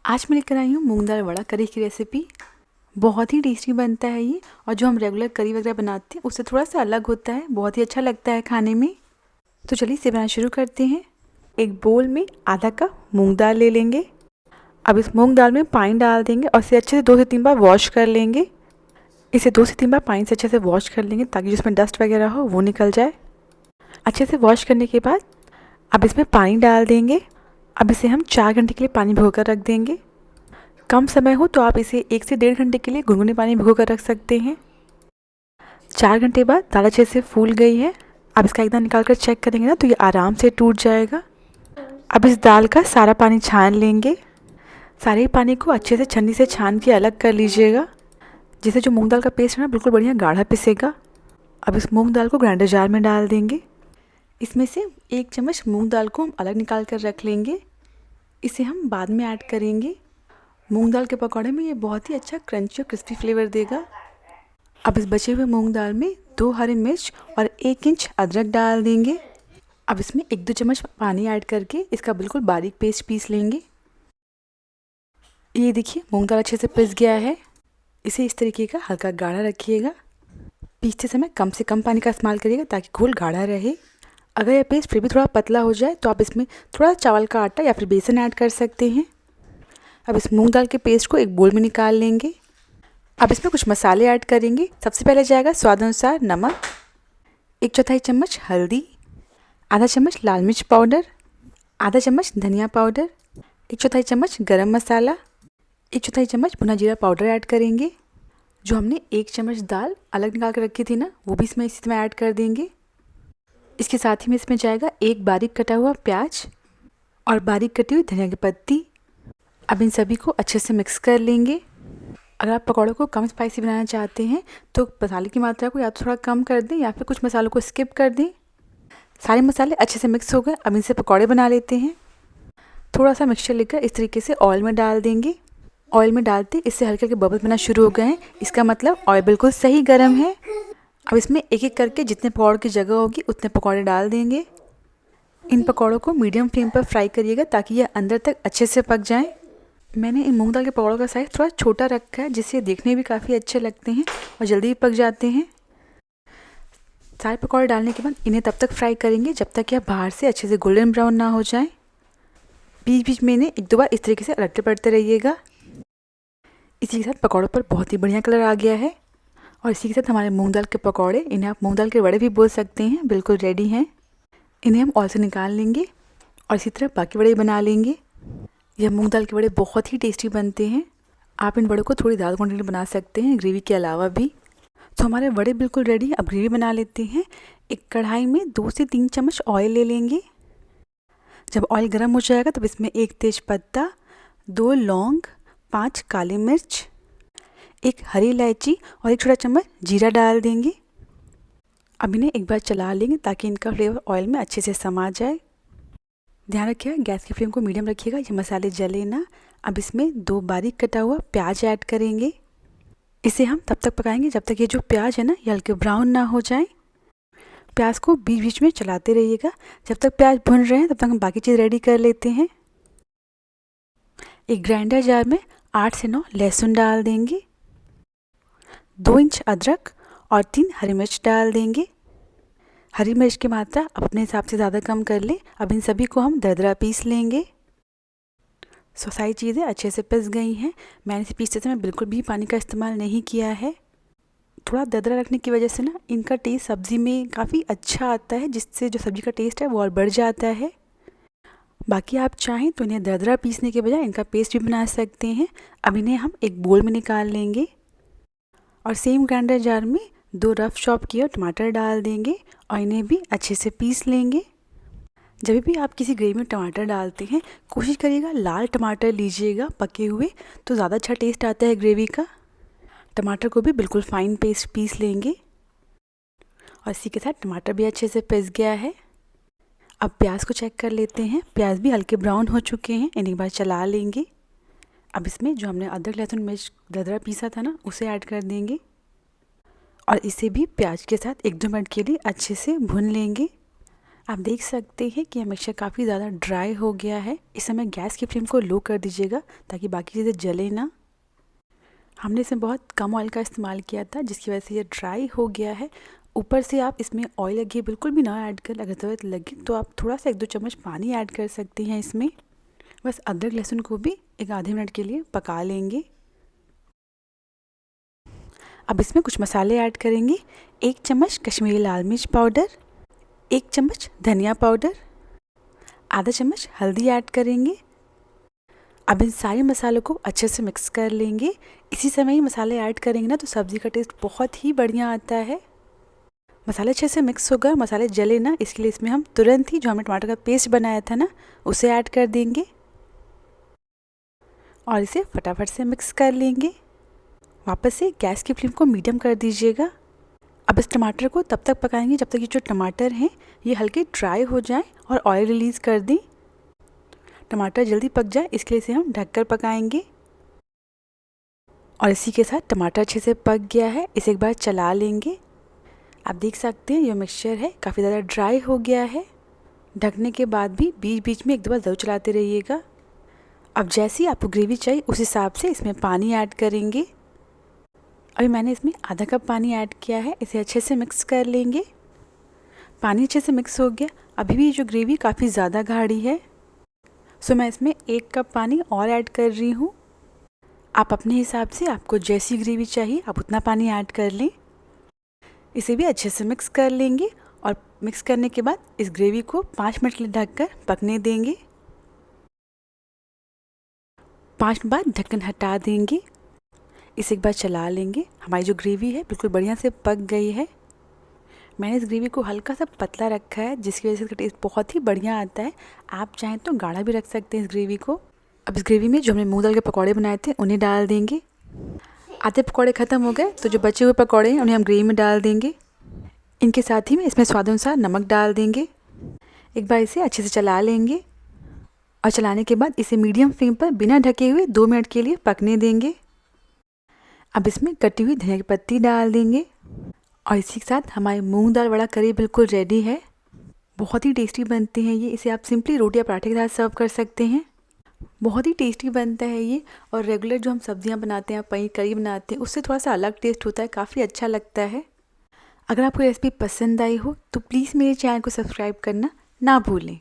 आज मैं लेकर आई हूँ मूंग दाल वड़ा करी की रेसिपी। बहुत ही टेस्टी बनता है ये, और जो हम रेगुलर करी वगैरह बनाते हैं उससे थोड़ा सा अलग होता है, बहुत ही अच्छा लगता है खाने में। तो चलिए इसे बनाना शुरू करते हैं। एक बोल में आधा कप मूंग दाल ले लेंगे। अब इस मूंग दाल में पानी डाल देंगे और इसे अच्छे से 2 से 3 बार वॉश कर लेंगे। इसे 2 से 3 बार पानी से अच्छे से वॉश कर लेंगे ताकि जिसमें डस्ट वगैरह हो वो निकल जाए। अच्छे से वॉश करने के बाद अब इसमें पानी डाल देंगे। अब इसे हम 4 घंटे के लिए पानी भिगोकर रख देंगे। कम समय हो तो आप इसे 1 से 1.5 घंटे के लिए गुनगुने पानी भिगो कर रख सकते हैं। 4 घंटे बाद दाल अच्छे से फूल गई है। अब इसका एकदम निकाल कर चेक करेंगे ना तो ये आराम से टूट जाएगा। अब इस दाल का सारा पानी छान लेंगे। सारे पानी को अच्छे से छन्नी से छान के अलग कर लीजिएगा, जिससे जो मूंग दाल का पेस्ट है ना बिल्कुल बढ़िया गाढ़ा पिसेगा। अब इस मूंग दाल को ग्राइंडर जार में डाल देंगे। इसमें से 1 चम्मच मूंग दाल को हम अलग निकाल कर रख लेंगे। इसे हम बाद में ऐड करेंगे। मूंग दाल के पकौड़े में ये बहुत ही अच्छा क्रंची और क्रिस्पी फ्लेवर देगा। अब इस बचे हुए मूंग दाल में 2 हरी मिर्च और 1 इंच अदरक डाल देंगे। अब इसमें 1-2 चम्मच पानी ऐड करके इसका बिल्कुल बारीक पेस्ट पीस लेंगे। ये देखिए मूंग दाल अच्छे से पिस गया है। इसे इस तरीके का हल्का गाढ़ा रखिएगा। पीसते समय कम से कम पानी का इस्तेमाल करिएगा ताकि घोल गाढ़ा रहे। अगर यह पेस्ट फिर भी थोड़ा पतला हो जाए तो आप इसमें थोड़ा चावल का आटा या फिर बेसन ऐड कर सकते हैं। अब इस मूंग दाल के पेस्ट को एक बोल में निकाल लेंगे। अब इसमें कुछ मसाले ऐड करेंगे। सबसे पहले जाएगा स्वाद अनुसार नमक, 1/4 चम्मच हल्दी, आधा चम्मच लाल मिर्च पाउडर, आधा चम्मच धनिया पाउडर, 1/4 चम्मच गरम मसाला, 1/4 चम्मच भुना जीरा पाउडर ऐड करेंगे। जो हमने 1 चम्मच दाल अलग निकाल कर रखी थी ना, वो भी इसमें इसी में ऐड कर देंगे। इसके साथ ही में इसमें जाएगा 1 बारीक कटा हुआ प्याज और बारीक कटी हुई धनिया की पत्ती। अब इन सभी को अच्छे से मिक्स कर लेंगे। अगर आप पकौड़ों को कम स्पाइसी बनाना चाहते हैं तो मसाले की मात्रा को या तो थोड़ा कम कर दें या फिर कुछ मसालों को स्किप कर दें। सारे मसाले अच्छे से मिक्स हो गए। अब इनसे पकौड़े बना लेते हैं। थोड़ा सा मिक्सचर लेकर इस तरीके से ऑयल में डाल देंगे। ऑयल में डालते इससे हल्के हल्के बबल्स बनना शुरू हो गए हैं, इसका मतलब ऑयल बिल्कुल सही गर्म है। अब इसमें एक एक करके जितने पकौड़े की जगह होगी उतने पकौड़े डाल देंगे। इन पकौड़ों को मीडियम फ्लेम पर फ्राई करिएगा ताकि ये अंदर तक अच्छे से पक जाएं। मैंने इन मूंग दाल के पकौड़ों का साइज़ थोड़ा छोटा रखा है, जिससे देखने भी काफ़ी अच्छे लगते हैं और जल्दी भी पक जाते हैं। सारे पकौड़े डालने के बाद इन्हें तब तक फ्राई करेंगे जब तक यह बाहर से अच्छे से गोल्डन ब्राउन ना हो जाए। बीच बीच में इन्हें 1-2 बार इस तरीके से अलटते पलटते रहिएगा। इसी के साथ पकौड़ों पर बहुत ही बढ़िया कलर आ गया है। और इसी के साथ हमारे मूंग दाल के पकौड़े, इन्हें आप मूंग दाल के वड़े भी बोल सकते हैं, बिल्कुल रेडी हैं। इन्हें हम ऑयल से निकाल लेंगे और इसी तरह बाकी वड़े बना लेंगे। यह मूंग दाल के वड़े बहुत ही टेस्टी बनते हैं। आप इन वड़ों को थोड़ी ज़्यादा क्वांटिटी में बना सकते हैं ग्रेवी के अलावा भी। तो हमारे वड़े बिल्कुल रेडी। अब ग्रेवी बना लेते हैं। एक कढ़ाई में 2 से 3 चम्मच ऑयल ले लेंगे। जब ऑयल गर्म हो जाएगा तब इसमें 1 तेज पत्ता, 2 लौंग, 5 काली मिर्च, 1 हरी इलायची और 1 छोटा चम्मच जीरा डाल देंगे। अब इन्हें एक बार चला लेंगे ताकि इनका फ्लेवर ऑयल में अच्छे से समा जाए। ध्यान रखिएगा गैस की फ्लेम को मीडियम रखिएगा, ये मसाले जले ना। अब इसमें 2 बारीक कटा हुआ प्याज ऐड करेंगे। इसे हम तब तक पकाएंगे जब तक ये जो प्याज है ना ये हल्के ब्राउन ना हो जाए। प्याज को बीच बीच में चलाते रहिएगा। जब तक प्याज भुन रहे हैं तब तक हम बाकी चीज़ रेडी कर लेते हैं। एक ग्राइंडर जार में 8 से 9 लहसुन डाल देंगे, 2 इंच अदरक और 3 हरी मिर्च डाल देंगे। हरी मिर्च की मात्रा अपने हिसाब से ज़्यादा कम कर लें। अब इन सभी को हम दरदरा पीस लेंगे। सारी चीज़ें अच्छे से पिस गई हैं। मैंने इसे पीसते समय बिल्कुल भी पानी का इस्तेमाल नहीं किया है। थोड़ा दरदरा रखने की वजह से ना इनका टेस्ट सब्ज़ी में काफ़ी अच्छा आता है, जिससे जो सब्ज़ी का टेस्ट है वो और बढ़ जाता है। बाकी आप चाहें तो इन्हें दरदरा पीसने के बजाय इनका पेस्ट भी बना सकते हैं। अब इन्हें हम एक बोल में निकाल लेंगे और सेम ग्राइंडर जार में 2 रफ चॉप किए टमाटर डाल देंगे और इन्हें भी अच्छे से पीस लेंगे। जब भी आप किसी ग्रेवी में टमाटर डालते हैं कोशिश करिएगा लाल टमाटर लीजिएगा पके हुए, तो ज़्यादा अच्छा टेस्ट आता है ग्रेवी का। टमाटर को भी बिल्कुल फाइन पेस्ट पीस लेंगे और इसी के साथ टमाटर भी अच्छे से पिस गया है। अब प्याज को चेक कर लेते हैं। प्याज भी हल्के ब्राउन हो चुके हैं। इन्हें एक बार चला लेंगे। अब इसमें जो हमने अदरक लहसुन मिर्च दरदरा पीसा था ना उसे ऐड कर देंगे और इसे भी प्याज के साथ 1-2 मिनट के लिए अच्छे से भून लेंगे। आप देख सकते हैं कि यह मिक्सचर काफ़ी ज़्यादा ड्राई हो गया है। इस समय गैस की फ्लेम को लो कर दीजिएगा ताकि बाकी चीज़ें जले ना। हमने इसमें बहुत कम ऑयल का इस्तेमाल किया था जिसकी वजह से ये ड्राई हो गया है। ऊपर से आप इसमें ऑयल लगी बिल्कुल भी ना ऐड कर, अगर ज़रूरत लगे तो आप थोड़ा सा 1-2 चम्मच पानी ऐड कर सकती हैं इसमें। बस अदरक लहसुन को भी एक आधे मिनट के लिए पका लेंगे। अब इसमें कुछ मसाले ऐड करेंगे। 1 चम्मच कश्मीरी लाल मिर्च पाउडर, 1 चम्मच धनिया पाउडर, आधा चम्मच हल्दी ऐड करेंगे। अब इन सारे मसालों को अच्छे से मिक्स कर लेंगे। इसी समय ही मसाले ऐड करेंगे ना तो सब्ज़ी का टेस्ट बहुत ही बढ़िया आता है। मसाले अच्छे से मिक्स हो गए, मसाले जले ना, इसके लिए इसमें हम तुरंत ही जो हमने टमाटर का पेस्ट बनाया था ना उसे ऐड कर देंगे और इसे फटाफट से मिक्स कर लेंगे। वापस से गैस की फ्लेम को मीडियम कर दीजिएगा। अब इस टमाटर को तब तक पकाएंगे जब तक ये जो टमाटर हैं ये हल्के ड्राई हो जाएं और ऑयल रिलीज़ कर दें। टमाटर जल्दी पक जाए इसके लिए इसे हम ढककर पकाएंगे। और इसी के साथ टमाटर अच्छे से पक गया है, इसे एक बार चला लेंगे। आप देख सकते हैं ये मिक्सचर है काफ़ी ज़्यादा ड्राई हो गया है। ढकने के बाद भी बीच बीच में एक दो बार ज़रूर चलाते रहिएगा। अब जैसी आपको ग्रेवी चाहिए उस हिसाब से इसमें पानी ऐड करेंगे। अभी मैंने इसमें आधा कप पानी ऐड किया है, इसे अच्छे से मिक्स कर लेंगे। पानी अच्छे से मिक्स हो गया। अभी भी जो ग्रेवी काफ़ी ज़्यादा गाढ़ी है, सो मैं इसमें 1 कप पानी और ऐड कर रही हूँ। आप अपने हिसाब से आपको जैसी ग्रेवी चाहिए आप उतना पानी ऐड कर लें। इसे भी अच्छे से मिक्स कर लेंगे और मिक्स करने के बाद इस ग्रेवी को 5 मिनट के लिए ढककर पकने देंगे। 5 मिनट बाद ढक्कन हटा देंगे, इसे एक बार चला लेंगे। हमारी जो ग्रेवी है बिल्कुल बढ़िया से पक गई है। मैंने इस ग्रेवी को हल्का सा पतला रखा है जिसकी वजह से इसका टेस्ट बहुत ही बढ़िया आता है। आप चाहें तो गाढ़ा भी रख सकते हैं इस ग्रेवी को। अब इस ग्रेवी में जो हमने मूंग दाल के पकौड़े बनाए थे उन्हें डाल देंगे। आधे पकौड़े ख़त्म हो गए तो जो बचे हुए पकौड़े हैं उन्हें हम ग्रेवी में डाल देंगे। इनके साथ ही में इसमें स्वादानुसार नमक डाल देंगे। एक बार इसे अच्छे से चला लेंगे और चलाने के बाद इसे मीडियम फ्लेम पर बिना ढके हुए 2 मिनट के लिए पकने देंगे। अब इसमें कटी हुई धनिया की पत्ती डाल देंगे और इसी के साथ हमारी मूंग दाल वड़ा करी बिल्कुल रेडी है। बहुत ही टेस्टी बनते हैं ये। इसे आप सिंपली रोटी या पराठे के साथ सर्व कर सकते हैं। बहुत ही टेस्टी बनता है ये। और रेगुलर जो हम सब्जियां बनाते हैं, पनीर करी बनाते हैं, उससे थोड़ा सा अलग टेस्ट होता है, काफ़ी अच्छा लगता है। अगर आपको रेसिपी पसंद आई हो तो प्लीज़ मेरे चैनल को सब्सक्राइब करना ना भूलें।